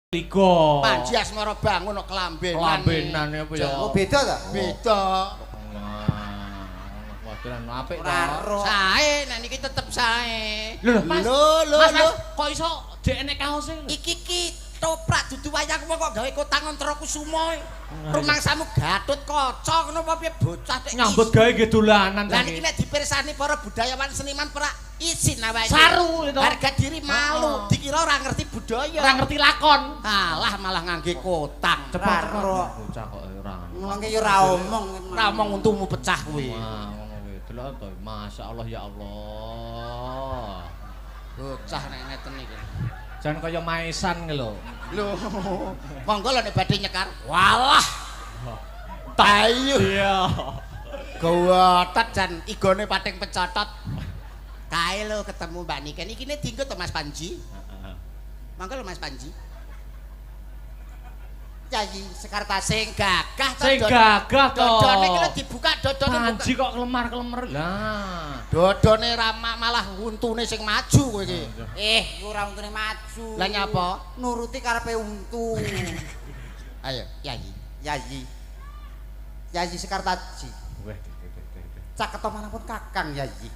Tiga. Panji asmara bangun kok kelambenan. Kelambenan apa ya? Oh beda ta? Beda. Waduh apik to. Sae nek niki tetep sae. Lho, Mas, Mas, kok iso dhek nek kaose lho. Iki toprak dudu wayangmu kok gawe kotang Antara Kusuma. Rumangsamu Gatut Kaca ngono apa piye bocah tek. Nyambut gawe nggih dolanan. Lah niki nek dipirsani para budayawan seniman pra isin awake. Saru itu. Harga diri malu, dikira ora ngerti budaya. Ora ngerti lakon. Alah malah ngangge kotang. Cepet bocah kok ora. Ngomong ya ora omong. Ora omong untumu pecah kuwi. Wah, ngono kuwi. Delok to, masyaallah ya Allah. Bocah nek ngeten iki. Jan kaya maesan lho. Lho, monggo lho nek badhe nyekar. Walah. Tayu. Iya. Gawatat jan igone pating pencotot. Kae lho ketemu Mbak Niken iki ne dienggo to Mas Panji. Heeh. Monggo lho Mas Panji. Yayi Sekarta sing gagah to. Sing gagah to. Dodone iki lho dibuka dodone Panji kok kelemar-kelemar. Lah. Dodone ramak malah untune sing maju kowe iki. Ora untune maju. Lah nyapa? Nuruti karepe untu. Ayo, Yayi. Yayi Sekartaji. Weh. Cak ketomanipun Kakang Yayi.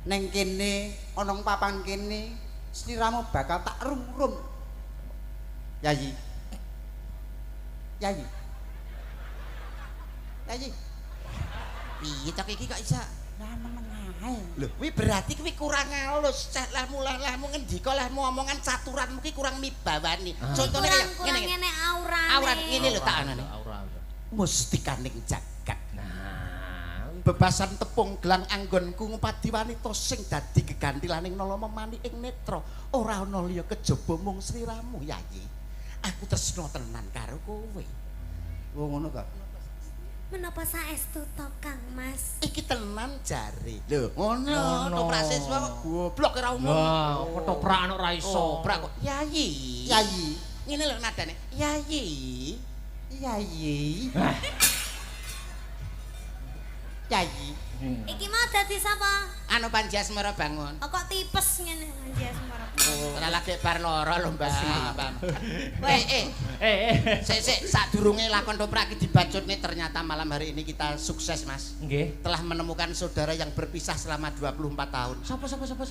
Neng kene ana papan kene sliramu bakal tak rum-rum. Yayi. Piye cak iki kok iso? Lah menengae. Lho, kuwi berarti kuwi kurang halus. Lahmu ngendika lahmu omongan caturanmu ki kurang mibawani. Contone kaya ngene. Auran ngene lho tak anane. Aura. Mustikaning jagat. Nah, Bebasan tepung gelang anggonku ngupadi wanita sing dadi gegantilaning nala memani ing netra. Ora ana liya kejaba mung sliramu, Yayi. Aku tresna tenan karo kowe. Oh ngono ta. Menapa saestu to Kang Mas? Iki tenan jare. Lho, ngono. Oprasiswa kok goblok ora umum. wah, ketoprak ora iso. Oprak kok. Yayi. Ngene lho nadane. Yayi. Iki mau dadi sapa? Anu Panji Asmara bangun. Kok tipes ngene Panji Asmara. Ora lagi bar lara lho, Mbak. Eh. Sik sadurunge lakon toprak iki dibacutne ternyata malam hari ini kita sukses, Mas. Nggih. Telah menemukan saudara yang berpisah selama 24 tahun. Sapa?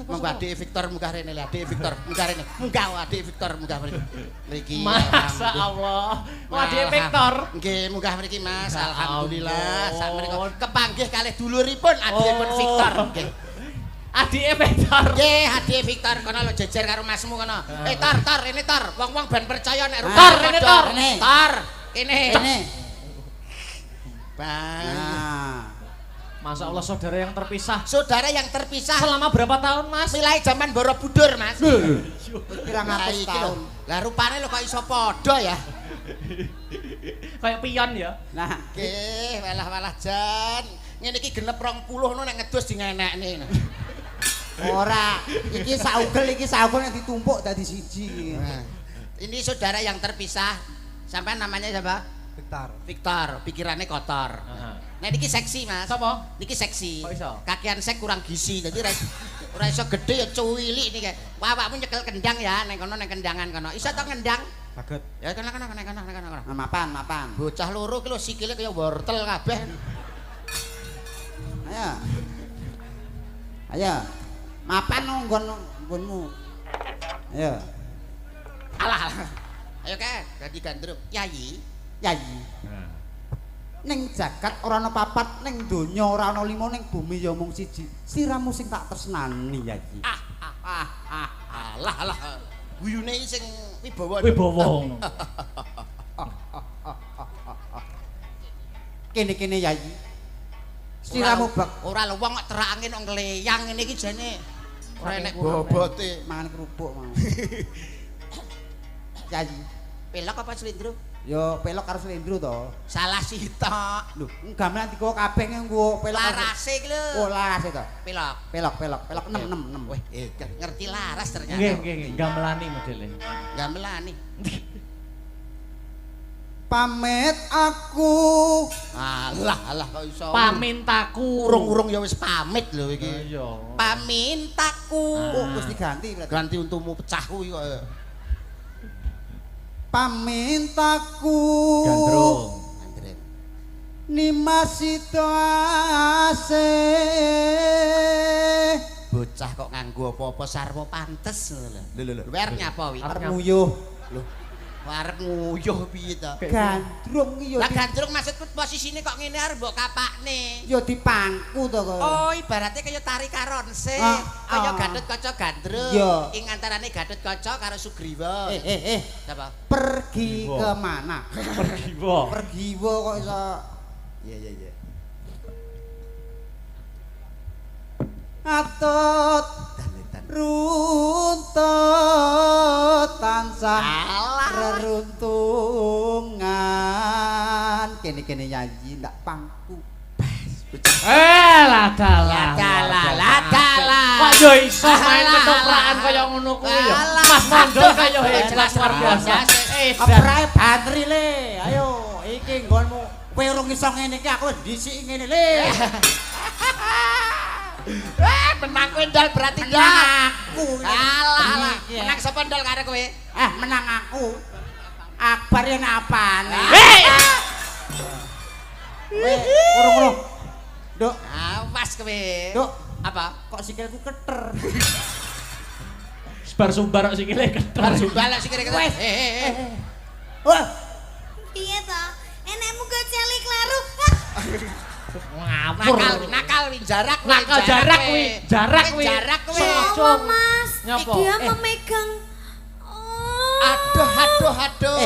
Monggo Adik Victor munggah rene lho, Adik Victor munggah rene. Munggah Adik Victor munggah mriki. Mriki. Masa Allah. Wah, Adik Victor. Nggih, munggah mriki Mas. Ya Alhamdulillah. ampun. Sak menika kepanggih kalih duluripun adikipun Victor. Nggih. Adike Victor. Nggih, Adik Victor kono lho jejer karo masmu kono. Tor, ini Tor. Wong-wong ben percaya nek Tor, ini Tor. Tor, kene. Kene. Bang. Nah. Masa Allah saudara yang terpisah. Saudara yang terpisah Selama berapa tahun, Mas? mulai zaman Borobudur, Mas. Pirang atus tahun. Lah rupane lho kok iso padha ya. Kayak pion ya. Nah, Nggih, walah-walah jan. Ngene iki genep 20 ngono nek ngedus dingenekne. ora. Iki saugel nek ditumpuk dadi siji. Nah, ini saudara yang terpisah. Sampai namanya siapa? Victor, pikirannya kotor. Nah niki seksi, Mas. Sapa? Niki seksi. Kok iso? Kakian sek kurang gizi. Jadi ora iso gede ya cuwili niki. Wah, awakmu nyekel kendang ya ning kono ning kendangan kono. Iso to kendang? Saged. Ya kono. Mapan. Bocah loro ki lho sikile kaya wortel kabeh. Ayo. Mapan nggonmu. Ayo. Alah. Ayo Kak, dadi gandruk. Yayi. Ning jagat ora ana papat, ning donya ora ana lima, ning bumi ya mung siji. Siramu sing tak tresnani, Yayi. Alah. Guyune sing wibawa. Kene Yayi. Siramu bak Ora lho wong kok terak angin kok ngleyang ngene iki jane. Ora enek bobote. mangan kerupuk mau. Yayi. Pelok apa slendro? Yo pelok karo slendro to. Salah sitok. Lho, gamelan digo kabeh nggo pelok. Larase iki lho. Oh, larase to. Pelok. Pelok 6. Weh, ngerti laras ternyata. Nggih, gamelani modele. Gamelani. Pamit aku. Alah kok iso. Pamintaku. Urung-urung ya wis pamit lho iki. Iya. Pamintaku. Oh, wis diganti berarti. Ganti untumu pecah kuwi kok. pamintaku Gandrung. Andret. Nimasito asih Bocah kok nganggo apa-apa sarwa pantes lho. Lho. Wer nyapa wi? arep nguyuh Lho. Arep nguyuh piye to? gandrung iki Lah ya gandrung maksudku posisine kok ngene arep mbok kapakne. ya dipangku to kok. Oh, ibaratnya kaya tari karonse, Ah, kaya ah. Gatut Kaca Gandrung. Iya. Ing antarane Gatut Kaca karo Sugriwa. Apa? Pergi Giwa. kemana? Pergi wo. Pergi kok iso Iya. atut Danetan. runtut tansah Alah. reruntungan kene-kene nyanyi ndak pangku Ladalah. Kok yo iso main ketoprakan kaya ngono kuwi ya. Mas Mondol kaya hebat luar biasa. aprae bantri le ayo iki nggonmu kowe urung iso ngene iki aku dhisik ngene le Menang kowe ndal berarti menang aku Alah. Iya. Menang sapa ndal karo kowe? menang aku Akbar yen apane urung Duk, Awas kowe. Duk. Apa? kok sikilku keter. Sebar sumbar kok sikile keter. Balak sik kira-kira. Wes. Wah. Piye to? Enekmu gak celik kleru. Ngapur. Nakal wi jarak kowe. Nakal jarak kuwi. Jarak kuwi. Jarak kowe. Sopo, Mas? Nyapa? Dia memegang. Oh. Aduh.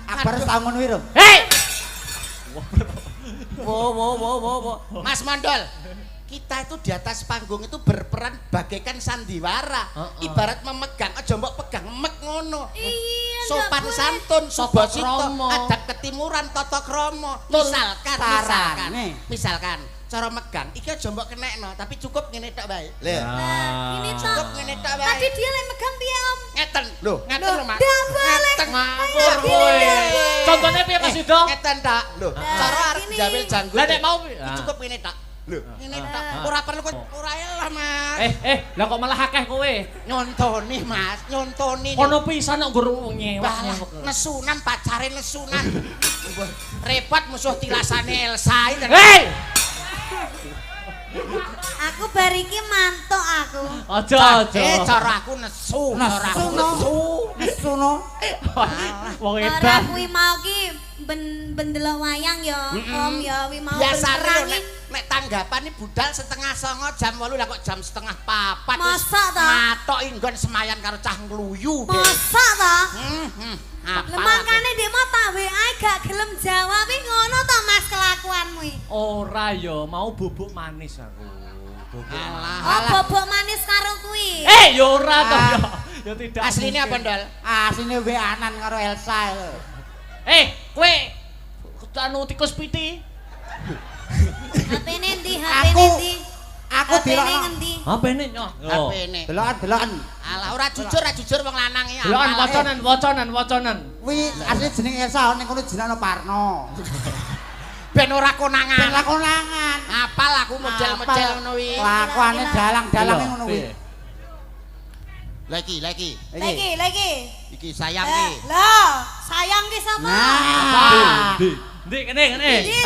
Akbar tau ngono wi, Ro. Hei! Wo. Mas Mondol. Kita itu di atas panggung itu berperan bagaikan sandiwara. Ibarat memegang, aja mbok pegang mek ngono. Iya, Sopan nggak boleh. santun, Tata subasito, krama. adab ketimuran, tata krama. Tarane. Misalkan cara megang iki aja mbok kenekno, tapi cukup ngene tok bae. Nah, ini toh. Cukup ngene tok bae. Tadi dia lagi megang piye, Om? Ngeten lho, ngeten lho, Mas. Nggak boleh. Ngeten. Ngapur kowe. Contohnya piye Mas Yudo? Ngeten tak. Lho, cara arep ini. jamil janggut. Lah nek mau cukup ngene tok. Lho, ngene tok. Ora perlu kok ora elah, Mas. lah kok malah akeh kowe? Nyontoni, Mas, nyontoni. Kono pisan kok nggur nyewak. Balah, nesunan pacare nesunan. Repot musuh tilasane Elsa iki. Hei! Aku bariki mantuk aku. Aja. Cara aku nesu, cara aku nesu. Nesuno. Wong Ora edan. kuwi mau ki bendelok wayang ya, Om ya, wi mau Biasane berperangi. nek tanggapan budal setengah 09 jam 8 lah kok jam setengah 4 Masa ta? matok inggon semayan karo cah ngluyu deh. Masa ta? Apa Lemangkane dhek mau tak WA gak gelem jawab wi ngono to Mas kelakuanmu iki. Ora ya, mau bubuk manis aku. Bubuk manis. Oh, bobok manis karo kuwi. Ya ora toh ya. Ya tidak. asline apa mungkin. ndol? Asine weanan karo Elsa. Kowe anu tikus piti. HP-ne ndi? Aku- HP-ne ndi? Aku HP-ne dilokno. ngendi? HP-ne nyoh. HP-ne. Delokan. Alah ora jujur wong lanang iki. Delokan apal. wacanan. Kuwi asline jeneng Elsa ning kono jenenge Parno. Ben ora Ben konangan. lakonangan. Apal aku model-model ngono kuwi. Kelakuane dalang-dalang ngono kuwi. Lagi. Lagi. Iki sayang iki. Lah, sayang ki sapa? Nah. Ndi kene. Ndi,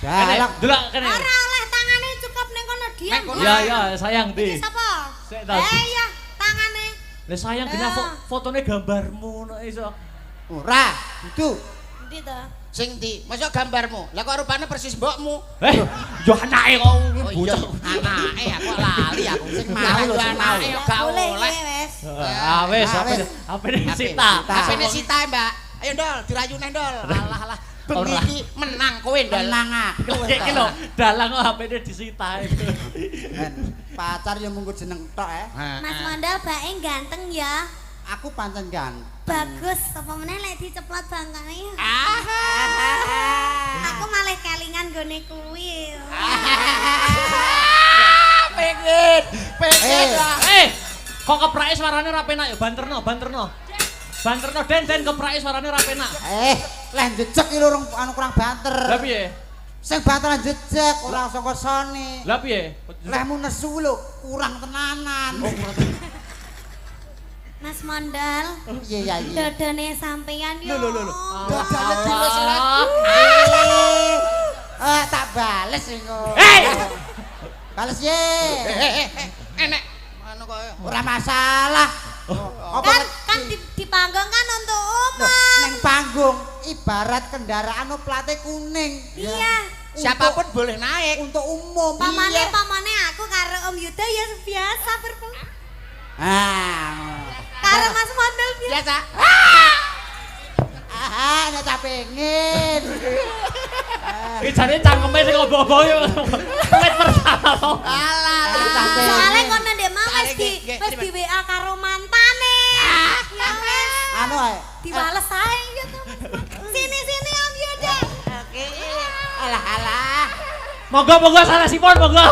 Kene, oleh. Delok kene. Ora oleh tangane cukup ning kono diam. Ning kono. Ya sayang Iki Di. sapa? Sik ta. Iya, tangane. Lah sayang kena fotone gambarmu nek iso. Ora, itu. Ndi to? Sing ndi? Masa gambarmu? Lah kok rupane persis mbokmu. Yo anake kok Oh iya, anake aku lali aku. Sing mau lho sing mau. anake Gak gak boleh oleh. iki wis. Wis Ah, wis. HP-ne Sita. HP-ne Sita, Mbak. Ayo Ndol, dirayune Ndol. Alah. Bengi iki menang kowe Ndol. Menang aku. Iki lho, dalang kok HP-ne disita. Men, pacar yang mungkur jeneng tok Mas Mondal bae ganteng ya. Aku pancen ganteng. Bagus, apa meneh lek diceplot bangkane. Aku malah kelingan gone kuwi. Pengen lah. Kok keprake suarane ra penak ya banterno. Banterno den keprake suarane ra penak. Leh jejeg iki lho anu kurang banter. Lah piye? Sing banteran jejeg ora saka sone. Lah piye? Lehmu nesu lho kurang tenanan. Mas Mondol. Iya Yayi. Dodone sampeyan yo. Lho. Dadane dilus lek. Tak bales engko. Bales ye. Enek anu kok Ora masalah. Kan di panggung kan untuk Loh, umum. neng panggung ibarat kendaraan plate kuning. Iya. siapapun boleh naik Untuk umum. Pamane aku karo Om Yuda ya biasa berpengalaman. Karo Mas Mondol biasa Nek tak pengen. Iki jane cangkeme sing obo-obo yo. Menit pertama. alah Soale kono ndek mau wis di WA karo mantane. Ya wis. Anu ae. Dibales ae gitu. Sini Om Yuda. Oke. Alah. Monggo salah sipon monggo.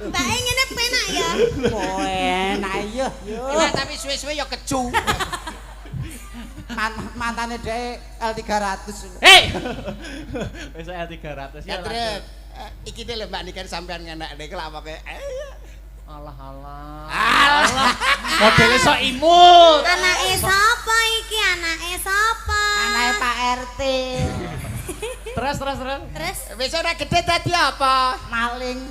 Mbak ngene penak ya. Oh, enak iya. enak tapi suwe-suwe ya keju Mantane dhek L300. Wis L300 ya terus iki lho Mbak Niken sampean ngenek nek lak pokoke Alah. Modele sok imut. Anake sapa iki? Anake sapa? Anake Pak RT. Terus. Terus wis ora gede dadi apa Maling.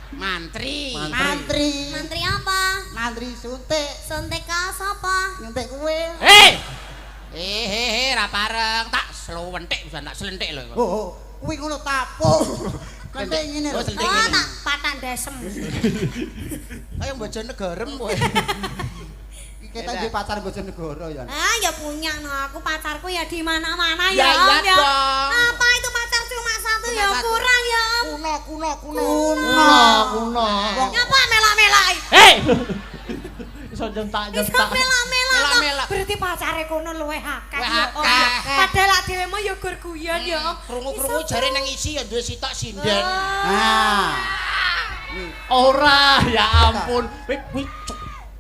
mantri mantri apa? Mantri suntik. Suntik ka sapa? Nyuntik kowe. ra pareng tak slewentik bisa tak selentik lho Oh, kuwi ngono tapuk. Kentek ngene lho. Oh, selentik Oh, ngene. tak patah desem. Kaya Bojonegorem kowe Kita duwe pacar Bojonegoro ya. Ah, ya punya no aku pacarku ya di mana-mana Ya, ya. iya Om, ya. dong. Apa itu pacar cuma satu Cuma ya satu. kurang ya Om. Kuno. Ngapa melak-melak? Iso jentak. Bisa melak-melak. Melak-melak. Berarti pacare kono luwih akeh Luwih ya. Om, akeh. ya. Padahal lak dhewe mah ya gur guyon ya. krungu-krungu jare nang isi ya duwe sitok sinden Nah, Ora, ya ampun.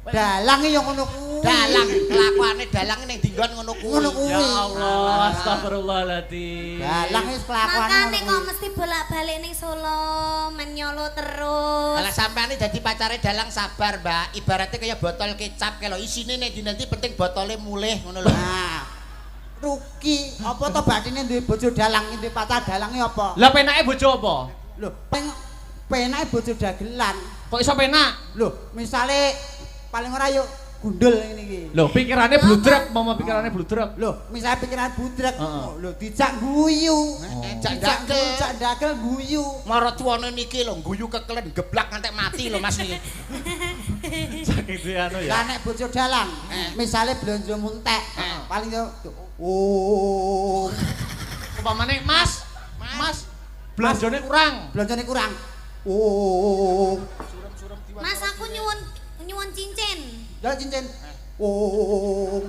dalang ya ngono kuwi. dalang kelakuane dalang ning dinggon ngono Ngono kuwi kuwi. Ya Allah, astagfirullahaladzim. Dalang wis kelakuan Makane kok mesti bolak-balik ning Solo menyolo terus. Alah sampeane dadi pacare dalang sabar, Mbak. Ibaratnya kaya botol kecap kalau isine nek dinanti penting botolnya mulih ngono lho. Nah, Ruki, apa to bathine duwe bojo dalang, duwe pacar dalange apa? Lah penake bojo apa? Lho, penake bojo dagelan. Kok iso penak? Lho, misale paling ora yo gundul ngene iki. Lho, pikirannya bludrek, pikirannya bludrek. Lho, misale pikiran budrek, Heeh. lho dijak guyu. Jak dagel. Jak dagel guyu. Maratuwane niki lho guyu kekelen geblak ngantek mati lho Mas niki. Saking duwe anu ya. Lah nek bojo dalang, misale blonjo muntek, paling yo oh, Upamane Mas, belanjane kurang. blonjone kurang. Oh, Mas aku nyuwun cincin. ya cincin. Oh,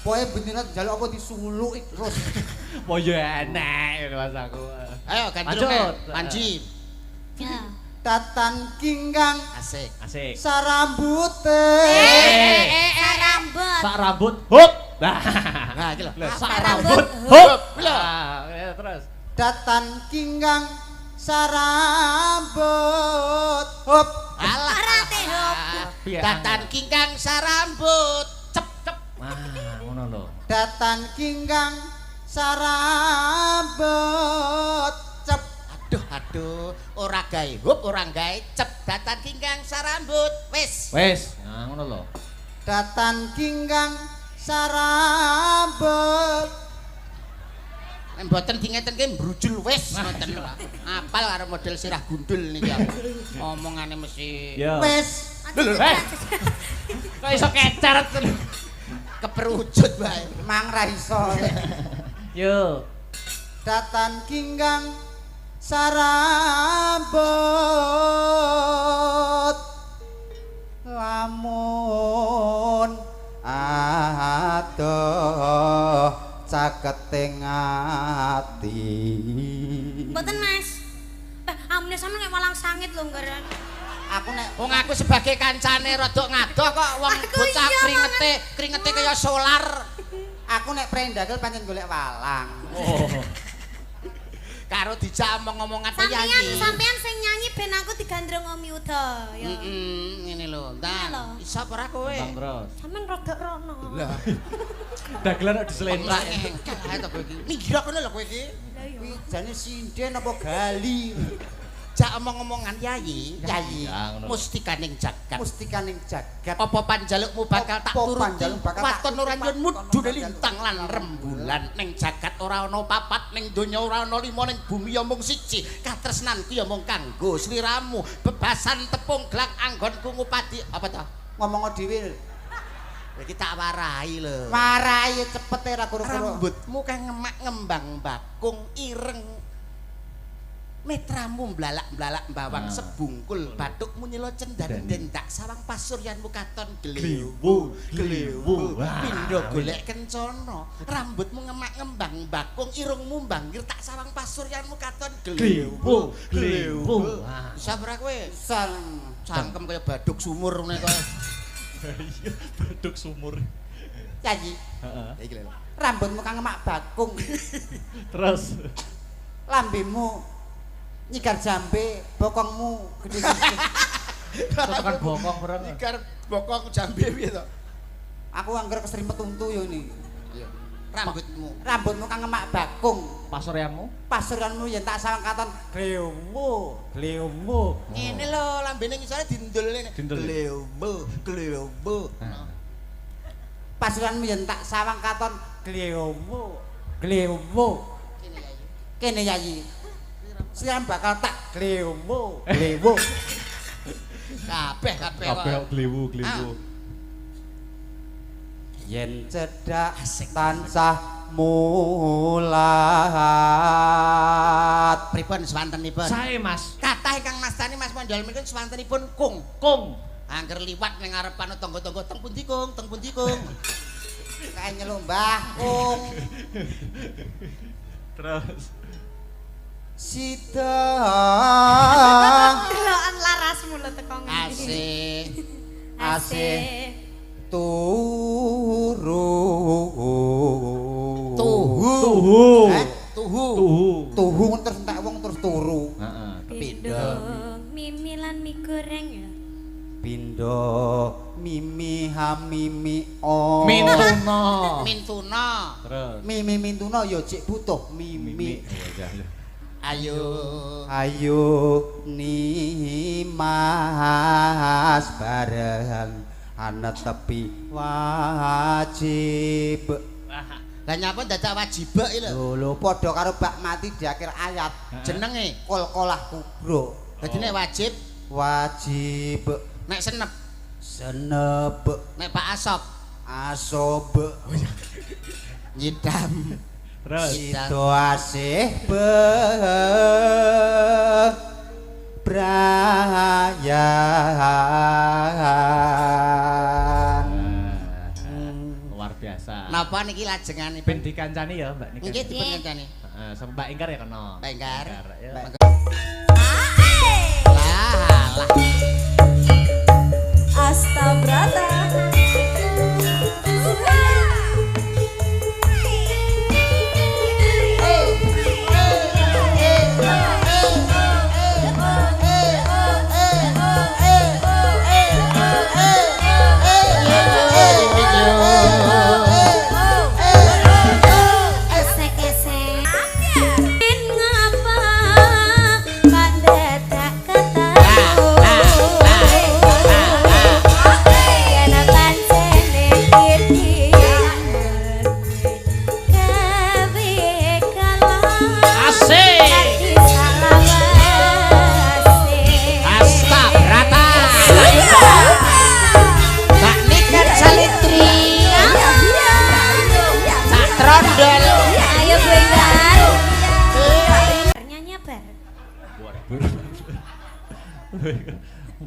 pokoke beneran njaluk apa disuluki terus. Oh ya enak Mas aku. Ayo ganti Lanjut. Panji. Ya. Tatan kinggang Asik. sarambute. Rambut. Sak rambut, hup. Nah, iki lho. Sak rambut, rambut, hup. Lho. Terus. Datan kinggang sarambut. Hop. Alah. Arate hop. Datan kingkang sarambut. Cep. Ngono lho. Datan kinggang sarambut. Cep. Aduh, ora gawe hup, ora gawe cep. Datan kingkang sarambut. Wis. Nah ngono lho. Datan kinggang sarambut. Nek mboten dingetenke brujul wis ngoten lho. Apal karo model sirah gundul niki. Omongane mesti Ya. Wis. Kok iso keceret. keperwujud wae. Mang ra iso. Yo. Datan kinggang sarambut. Lamun adoh caketing ati. Mboten Mas. Amune sampe nek malang sangit lho nggaran. Aku nek Wong aku sebagai kancane rodok ngadoh kok wong Aku bocah iya, kringete kaya solar. aku nek prendagel pancen golek walang. Oh. karo dijak omong-omongan penyanyi. Sampean sing nyanyi ben aku digandrung Om Yuda ya. Ngene lho, Tan. Iso apa ora kowe? Sampean rada rono. Lah, dagelan kok diselentak. Kae to kowe iki. Minggir kono lho kowe iki. Kuwi jane sinden apa gali? Jak omong-omongan Yayi, mustikaning jagat. Mustikaning jagat. Apa panjalukmu bakal tak Apa turuti? panjalukmu bakal tak Waton ora nyun mudune lintang lan rembulan ning jagat ora ana papat ning donya ora ana lima ning bumi ya mung siji. Katresnanku ya mung kanggo sliramu. Bebasan tepung glak anggonku ngupadi apa ta? Ngomong dhewe. Iki tak warai lho. Warai cepet ora kuru-kuru. Rambutmu kang ngemak ngembang bakung ireng. Metramu mblalak-mblalak bawang sebungkul bathukmu nyela cendan dendak sawang pasuryanmu katon glewu pindho golek kencana rambutmu ngemak ngembang bakung irungmu mbangir tak sawang pasuryanmu katon glewu bisa ora kowe cangkem kaya baduk sumur ngene kaya Baduk sumur. Yayi. iki lho Rambutmu kang ngemak bakung. Terus Lambemu nyigar jambe, bokongmu gede-gede. tekan bokong bareng. nyigar bokong jambe piye to Aku angger keserimpet untu yo ini. rambutmu Kang ngemak bakung. Pasuryanmu? Pasuranmu yen tak sawang katon glewu. ngene lho lambene ngisore dindul ngene glewu Pasuranmu yen tak sawang katon glewu. Kene Yayi. Siam bakal tak glewu. kabeh glewu. Yen cedhak tansah mulat. pripun swantenipun Sae Mas. kathah ingkang mastani Mas Mondol menika swantenipun kung angger liwat ning ngarepan tangga-tangga teng pundi kung Kae nyeluk Mbah Kung. Terus Sida Delokan larasmu lho teko ngene. asih turu tuhu terus entek wong terus turu. heeh. Pindho mimi lan mie goreng ya. Pindho mimi hamimi o. mintuna Terus Mimi mintuna ya cek butuh mimi. ayo nimas bareng ana tepi wajib. lah nyapa dadak wajib iki lho Lho padha karo bak mati di akhir ayat. jenenge Kol-kolah kubro. dadi nek Wajib nek senep senep nek Pak asob nyidam terus Sito asih bebrayan. luar biasa. napa niki lajenganipun Ben dikancani ya Mbak Nika. nggih dipun kancani Heeh, sama Mbak Ingkar ya kena. Mbak Ingkar. Ya. lah Astabrata.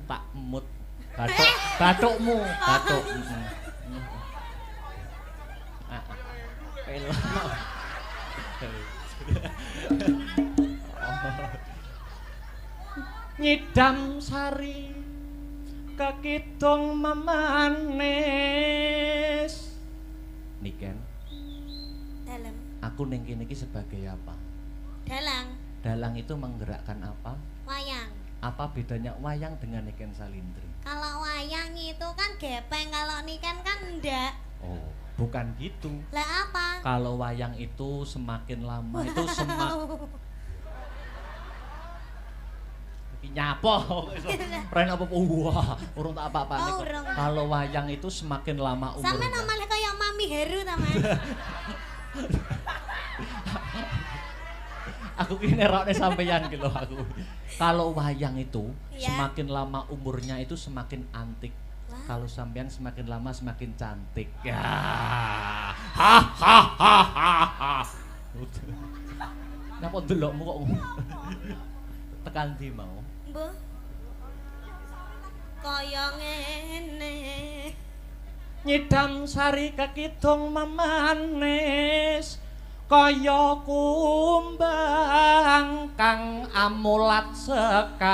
Pak Mut. Batukmu, batuk. Nyidam sari kakidung memanis. Niken. Dalam. Aku ning kene iki sebagai apa? Dalang. Dalang itu menggerakkan apa? Wayang. Apa bedanya wayang dengan Niken Salindri? Kalau wayang itu kan gepeng, kalau niken kan enggak. Oh, bukan gitu. Lah apa? Kalau wayang itu semakin lama itu nyapo. Ren apa wah, urung tak apa-apa Oh, niku. Kalau wayang itu semakin lama umurnya. Sampe namanya kayak Mami Heru ta, Mas? Aku ki nerokne sampeyan ki lho aku. Kalau wayang itu Iya. semakin lama umurnya itu semakin antik. Kalau sampean semakin lama semakin cantik. Ya. Ha ha ha ha ha. Napa ndelokmu kok tekan ndi mau? Mbah. Kaya ngene. Nyidam sari kekidung memanis kaya kumbang kang amulat sekar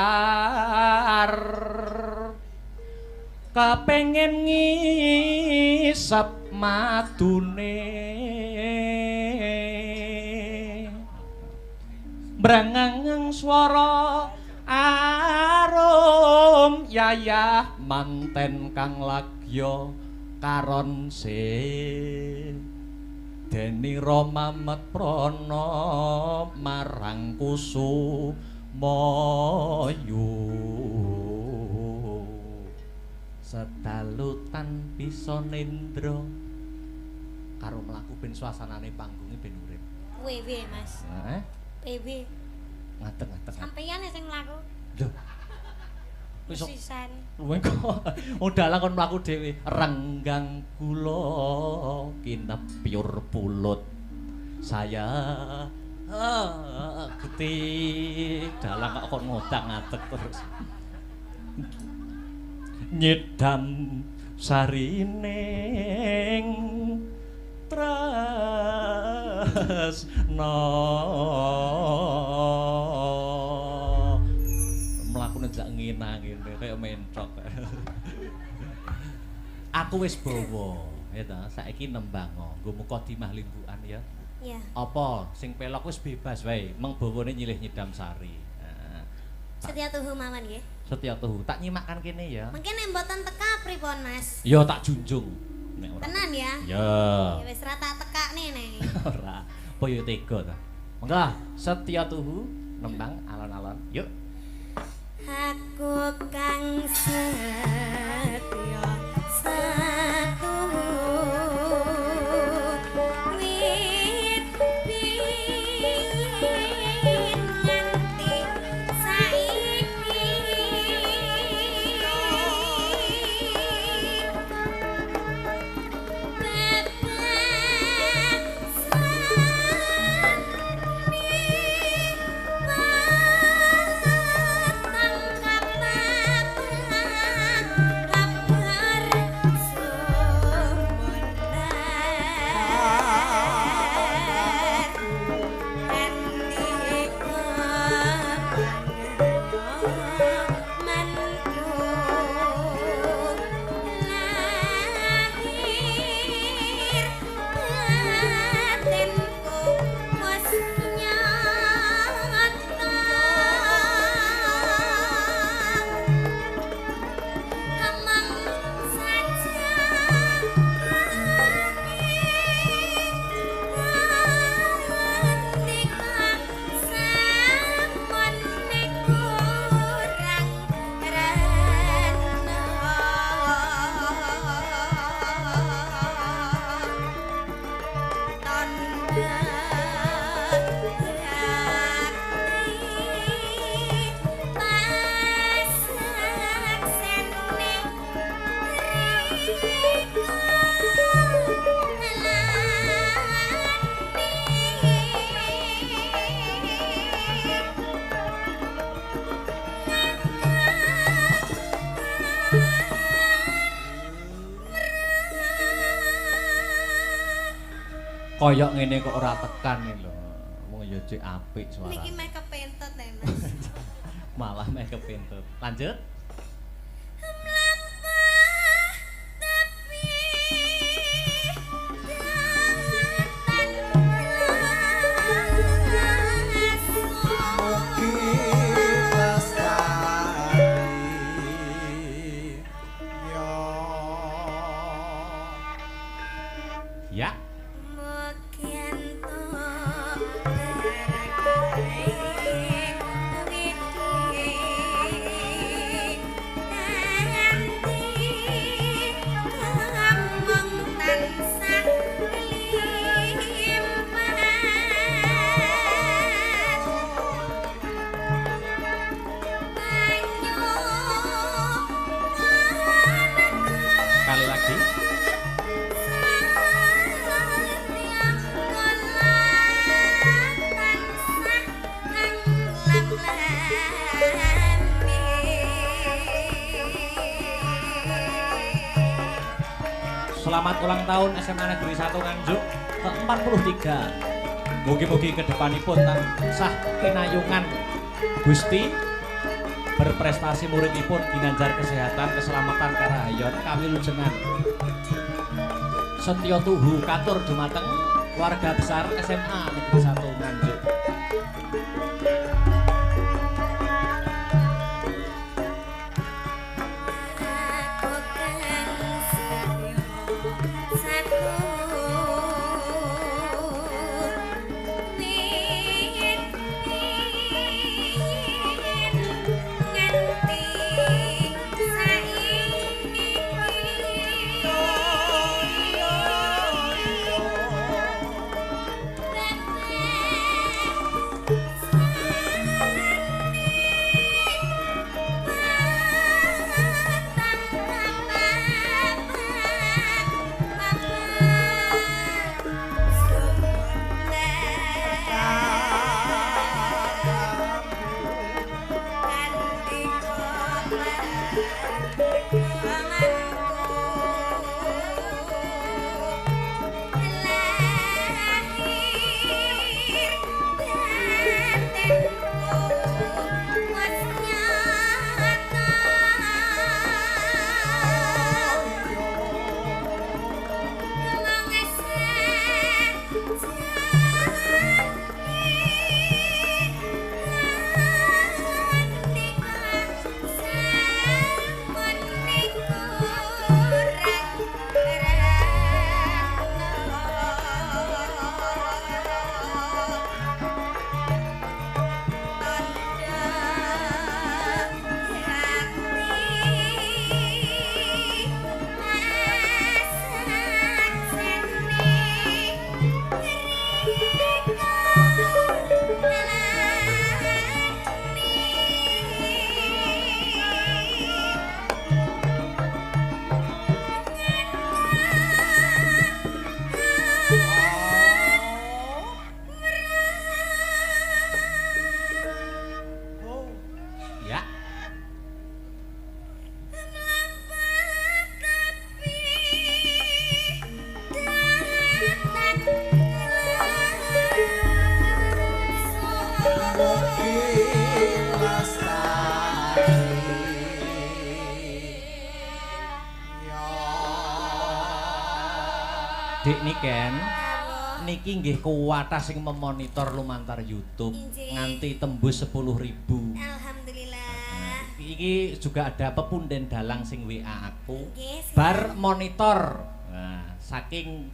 kepengin ngisep madune brangangang swara arum yayah manten kang lagya karon Deni Roma Metprana marang Kusumayu sedalutan bisa nendra karo mlaku ben suasanane panggunge ben urip. Wewe, Mas. Heeh. Wewe. Ngatek-ngatek. Sampeyan sing mlaku. Lho. Wis Sisan. luwih kok udalah kon mlaku dhewe renggang kula kinepyur pulut saya getih dalang kok kon ngodak ngatek terus nyedam sarining tresna mlakune jak ngina-ngene kaya mentok. Aku wis bawa ya ta, saiki nembang nggo Mukadimah Limbukan ya. Iya. Apa sing pelok wis bebas wae, meng bawane nyilih nyidam sari. Nah, Setia tuhu mawon nggih. Setia tuhu tak nyimakkan kene ya. Mungkin nek mboten teka pripun, Mas? Ya tak junjung. Nek ora. Tenan ya? Ya. Ya wis ra tak tekakne nek. Ora. Apa yo tega ta. Mengko Setia tuhu nembang alon-alon. Yuk. Aku kang setya satu wit biyen nganti saiki Koyok ngene kok ora tekan iki lho. Wong ya cek apik suara. Niki mek kepentet Mas. Malah mek kepentut. Lanjut. Ya. Sekali lagi. Selamat ulang tahun SMA Negeri 1 Nganjuk ke-43. Mugi-mugi kedepanipun tansah pinayungan Gusti berprestasi muridipun ginanjar kesehatan, keselamatan karahayon kawilujengan. Setya tuhu katur dumateng warga besar SMA Negeri 1 Nganjuk. Dik Niken, niki nggih kuwatah sing memonitor lumantar YouTube nganti tembus 10.000. Alhamdulillah. Iki juga ada pepunden dalang sing WA aku. Nggih, Bar monitor. Nah, saking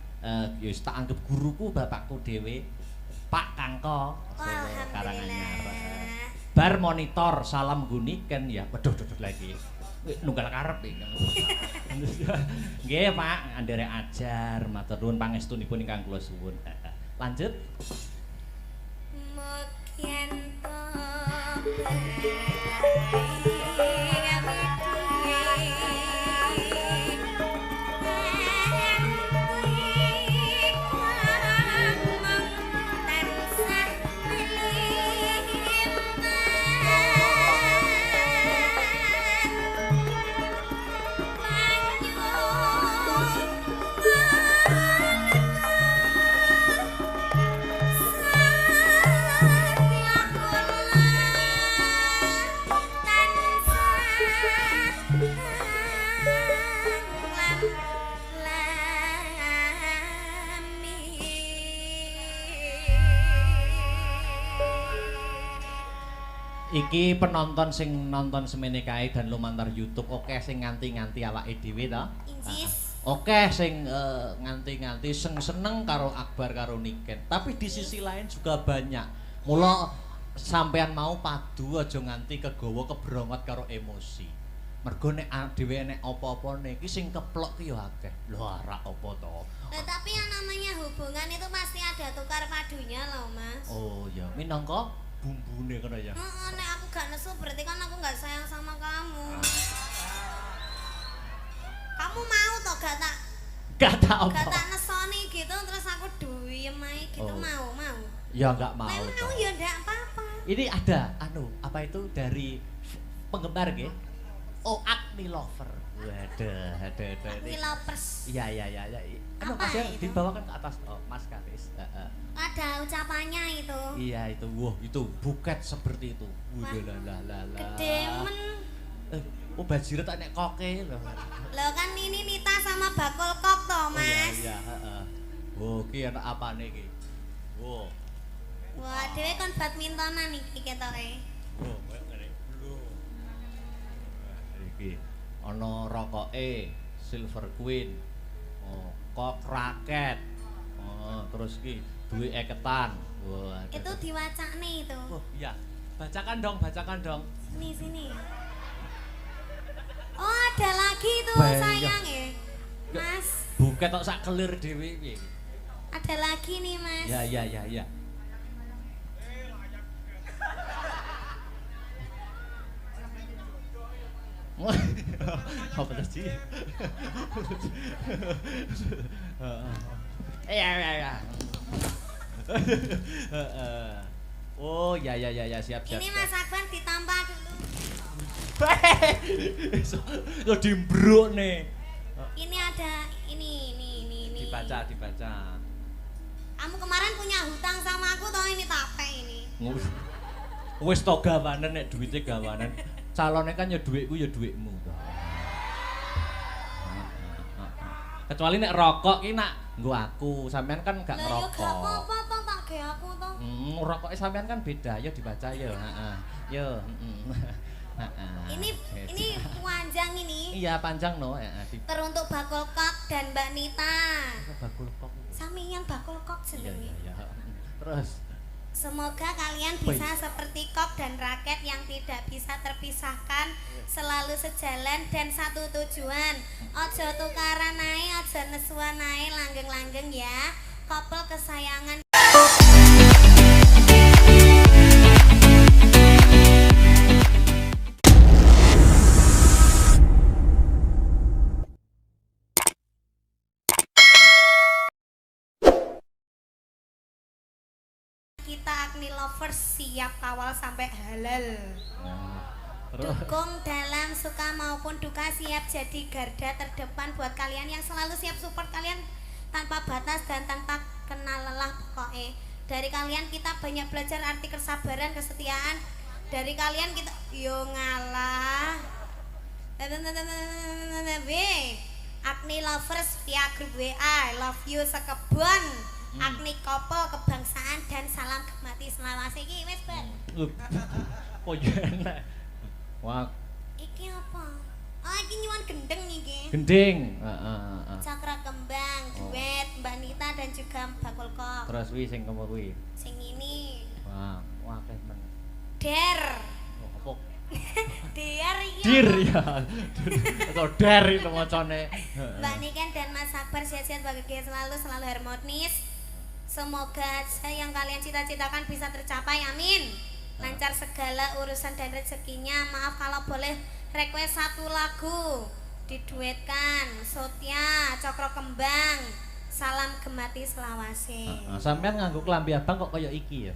ya tak anggap guruku bapakku dhewe, Pak Kangko Solo Karanganyar. Bar monitor salam Guniken ya. Waduh lagi. Nunggal karep iki. Nggih, Pak, anderek ajar, matur nuwun pangestunipun ingkang kula suwun. Lanjut. Iki penonton sing nonton semene kae dan lumantar YouTube oke sing nganti-nganti awake dhewe to. Oke sing nganti-nganti seneng karo Akbar karo Niken. Tapi di sisi lain juga banyak. Mula sampean mau padu aja nganti kegawa kebrongot karo emosi. Mergo nek dhewe nek apa-apane iki sing keplok ki ya akeh. Lho ora apa to. Tapi yang namanya hubungan itu pasti ada tukar padunya loh, Mas. Oh ya, minangka bumbune ngono ya. Heeh, nek aku gak nesu berarti kan aku gak sayang sama kamu. Kamu mau toh gak tak apa. Gak tak nesoni gitu terus aku duyem ae gitu mau. Ya enggak mau. Nek mau ya ndak apa-apa. Ini ada apa itu dari penggemar nggih? Oh, Agni Lover. Waduh, ada. Agni Lovers. Iya. Apa Mas itu? dibawakan ke atas. Oh, Mas Karis. Ada ucapannya itu. Iya, itu. Wah, itu buket seperti itu. Gede men. Oh, bajiret nek koke lho. Loh kan ini Nita sama bakul kok toh, Mas. Iya, heeh. Oh, ki enak apane iki? Wow. Wah, dhewe kon badmintonan iki ketoke. Oh, ngene. Lho. Iki ana rokoke Silver Queen. Oh, kok raket. Oh, terus iki duwe eketan. Wah. Itu diwacakne itu. Oh, iya. Bacakan dong. Sini. Oh, ada lagi itu sayang ya. Mas. Buket tok sak kelir dhewe piye. Ada lagi nih, Mas. Ya. Apa sih? Ya. Oh, ya, siap. Ini Mas Akbar ditambah dulu. Lo dimbruk nih. Ini ada ini. Dibaca. Kamu kemarin punya hutang sama aku toh ini tape ini. Wis to gawanen nek duwite gawanen. Calone kan ya dhuwitku ya dhuwitmu. Kecuali nek rokok ki nak nggo aku, sampean kan gak ngerokok. Lah ya gak apa-apa toh tak ge aku toh. Rokoke sampean kan beda, ya dibaca ya, Yo, Ini panjang ini. Iya, panjang no, Teruntuk Bakul Kok dan Mbak Nita. Bakul kok. Samian Bakul Kok jenenge. Iya. Terus Semoga kalian bisa seperti Kok dan Raket yang tidak bisa terpisahkan, selalu sejalan dan satu tujuan. Ojo tukaran ae, ojo nesuan ae, langgeng-langgeng ya. Couple kesayangan. Kita Agni Lovers siap kawal sampai halal. Dukung dalam suka maupun duka, siap jadi garda terdepan buat kalian yang selalu siap support kalian tanpa batas dan tanpa kenal lelah pokoknya. Dari kalian kita banyak belajar arti kesabaran, kesetiaan. Dari kalian kita yo ngalah. Agni Lovers via grup WA, love you sekebon. Agni Couple kebangsaan dan salam gemati selawase iki wis, Bar. Oh enak. Wah. Iki apa? Oh, iki nyuwun gendeng iki. Gending. Cakra kembang, duet Mbak Nita dan juga Bakul Kok. Terus wi sing kempo kuwi. Sing ini. Wah, akeh men. Der. Oh, apa? Der iki. Dir ya. Atau der itu macane. Mbak Niken dan Mas Akbar sehat-sehat bahagia selalu harmonis. Semoga yang kalian cita-citakan bisa tercapai, amin. Lancar segala urusan dan rezekinya. Maaf kalau boleh request satu lagu diduetkan. Sotia, Cokro Kembang, salam gemati selawase. Sampean nganggo klambi abang kok kaya iki ya.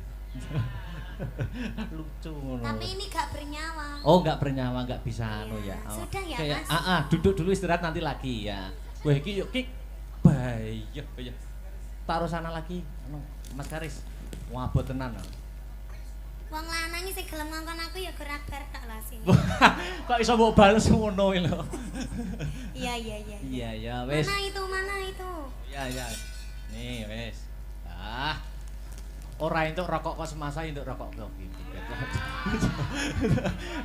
Lucu ngono. Tapi ini gak bernyawa. Oh, gak bernyawa, gak bisa anu ya. Sudah ya, kayak, Mas. duduk dulu istirahat nanti lagi ya. Wah, iki yuk ki. Bayah. Taruh sana lagi. Anu, Mas Karis. Wabot tenan. Wong lanang sing gelem ngongkon aku ya gerak bar tok lah sini. Kok iso mbok bales ngono lho. Iya. Iya, wis. Mana itu? Iya. Nih, wis. Ora entuk rokok kok semasa entuk rokok kok iki.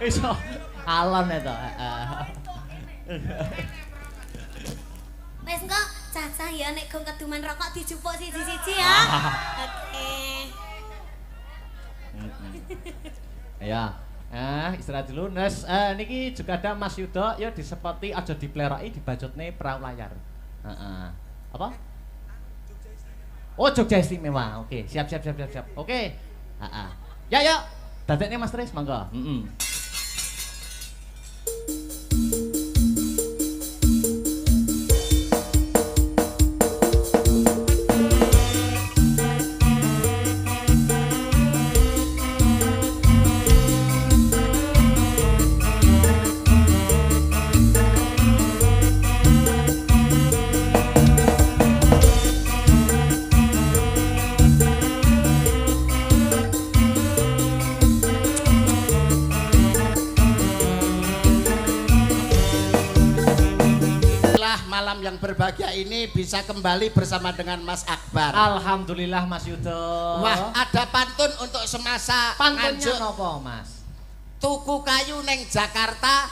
Iso alon ya to. Wes engko cacah ya nek gong keduman rokok dijupuk siji-siji ya. Oke. Ya. Istirahat dulu. Nes, niki juga ada Mas Yudo, ya disepoti aja dipleroki dibajutne perahu layar. Apa? Oh, Jogja Istimewa. Oke, siap. Oke. Ya, yuk. Dadekne Mas Tris, monggo. Malam yang berbahagia ini bisa kembali bersama dengan Mas Akbar. Alhamdulillah Mas Yudo. Wah, ada pantun untuk semasa pantunnya nopo, Mas? Tuku kayu neng Jakarta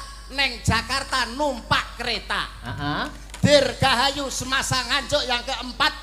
numpak kereta. Heeh. Dirgahayu semasa nganjuk yang keempat.